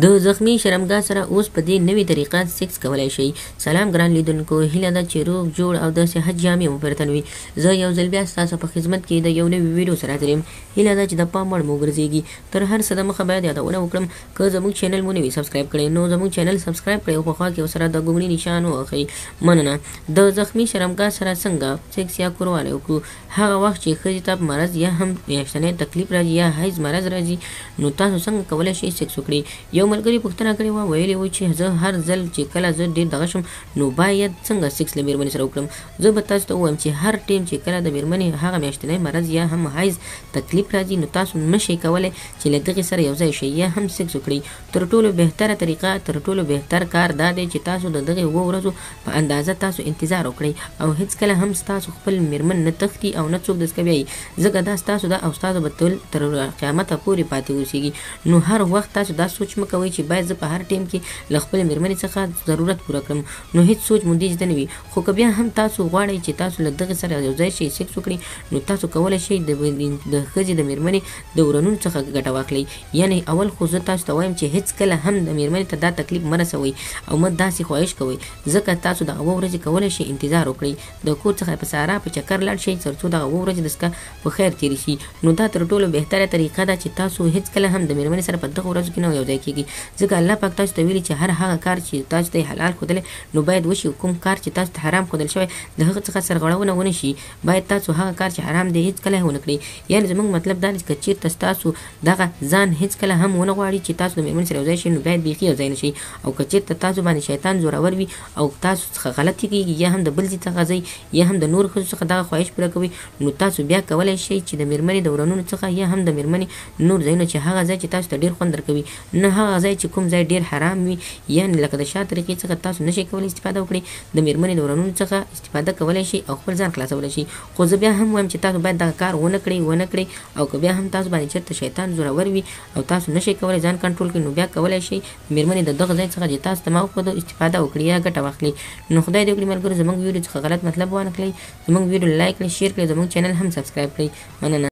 د زخمی شرمګاه سره اوس په دې نوې طریقه سیکس کولای شئ. سلام ګران لیدونکو، هیله ده چې روغ جوړ او د صحت جامې مو پرتن وي. زه یو ځل بیا ستاسو په خدمت کې د یو نوي ویډیو سره حاضر یم. هیله ده چې د پام وړ مو وګرځېږي. تر هر څه دمخه باید یادونه وکړم، که زموږ چینل مو نه وي سبسکرایب کړئ نو زموږ چینل سبسکرایب کړئ او په خوا کې ورسره د ګونګړي نشان ووهئ. مننه. د زخمی شرمګاه سره څنګه سیکس یا کوروالی وکړو؟ هغه وخت چې ښځې ته مرض یا هم میاشتنی تکلیف راځي یا حیض مرض راځي، نو تاسو څنګه کولی شئ سیکس وکړئ؟ یو ملګري پوښتنه کړې وه، ویلي و چې زه هر ځل چې کله زه ډېر دغه شم نو باید څنګه سیکس له مېرمنې سره وکړم. زه به تاسو ته ووایم چې هر ټیم چې کله د مېرمنې هغه میاشتنی مرض یا هم حیض تکلیف راځي، نو تاسو نشئ کولی چې له دغې سره یو ځای شئ یا هم سیکس وکړئ. تر ټولو بهتره طریقه، تر ټولو بهتر کار دا دی چې تاسو د دغې 7 ورځو په اندازه تاسو انتظار وکړئ او هیڅکله هم ستاسو خپل مېرمن نه تښتي او نه څوک دسکه بیایي، ځکه دا ستاسو ده او ستاسو به تر قیامته پورې پاتې اوسیږي. نو هر وخت تاسو دا سوچ مه کوئ چې باید زه په هر ټیم کې له خپلې مېرمنې څخه ضرورت پوره کړم، نو هیڅ سوچ مو دې زده نه وي. خو که بیا هم تاسو غواړئ چې تاسو له دغې سره یو ځای شئ سیکس وکړئ، نو تاسو کولی شئ د ښځې د مېرمنې د ورنونو څخه ګټه واخلئ. یعنې اول خو زه تاسو ته وایم چې هیڅکله هم د مېرمنې ته دا تکلیف مه رسوئ او مه داسې خواهش کوئ، ځکه تاسو دغه 7 ورځې کولی شئ انتظار وکړئ. د کور څخه په سهارا په چکر لاړ شئ تر څو دغه 7 ورځې دسکه په خیر تېرې شي. نو دا تر ټولو بهتره طریقه ده چې تاسو هیڅکله هم د مېرمنې سره په دغه ورځو کې نه یو ځای کېږي، ځکه الله پاک تاسو ته ویلي چې هر هغه کار چې تاسو ته حلال ښودلی نو باید وشي. کوم کار چې تاسو ته حرام ښودل شوی د هغه څخه سرغړونه ونه شي، باید تاسو هغه کار چې حرام دی هیڅکله ونه کړئ. یعنې زموږ مطلب دا دی چې که چېرته ستاسو دغه ځان هیڅکله هم ونه غواړي چې تاسو د مېرمنې سره یو ځای شئ، نو باید بیخي یو ځای نه شئ. او که چېرته تاسو باندې شیطان زورور وي او تاسو څخه غلطي کېږي یا هم د بل ځای څخه ځئ یا هم د نورو ښځو څخه دغه خواهش پوره کوئ، نو تاسو بیا کولی شئ چې د مېرمنې د ورنونو څخه یا هم د مېرمنې نور ځایونه چې هغه ځای چې تاسو ته ډېر خوند درکوي، نه هغه ځای چې کوم ځای ډېر حرام وي، یعنې لکه د شا طریقې څخه تاسو نشئ کولی استفاده وکړئ. د مېرمنې د ورنونو څخه استفاده کولی شئ او خپل ځان خلاصولی شئ. خو زه بیا هم وایم چې تاسو باید دغه کار ونه کړئ. او که بیا هم تاسو باندې چېرته شیطان زورور وي او تاسو نشئ کولی ځان کنټرول کړئ، نو بیا کولی شئ مېرمنې د دغه ځای څخه چې تاسو ته ما وښودو استفاده وکړئ یا ګټه واخلئ. نو خدای دې وکړي ملګرو زموږ ویډیو څخه غلط مطلب وانه کړئ، زموږ ویډیو لایک کړئ، شیر کړئ، زموږ چینل هم سبسکرایب کړئ. مننه.